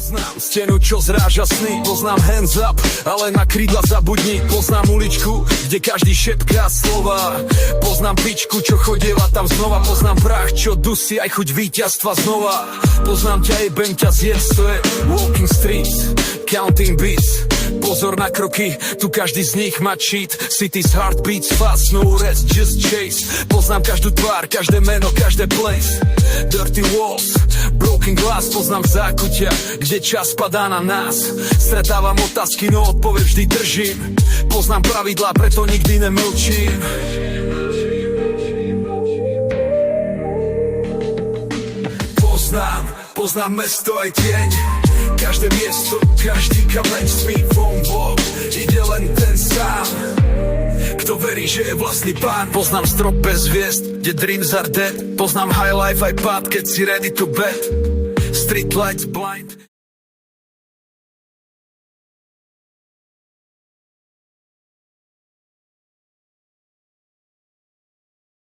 Poznám stenu, čo zráža sny, poznám hands up, ale na krídla zabudni. Poznám uličku, kde každý šepká slova. Poznám pičku, čo chodieva tam znova. Poznám prach, čo dusí aj chuť víťazstva znova. Poznám ťa, jebem ťa zjedz, to je walking streets, counting beats. Pozor na kroky, tu každý z nich má cheat. City's heartbeats fast, no rest, just chase. Poznám každú tvár, každé meno, každé place. Dirty walls, broken glass. Poznám zákutia, kde čas padá na nás. Stretávam otázky, no odpoveď vždy držím. Poznám pravidlá, preto nikdy nemlčím. Poznám mesto aj tieň, každé miesto, každý kameň svým von. Ide len ten sám, kto verí, že je vlastný pán. Poznám strop bez hviezd, kde dreams are dead. Poznám high life aj pád, keď si ready to bet. Street lights blind.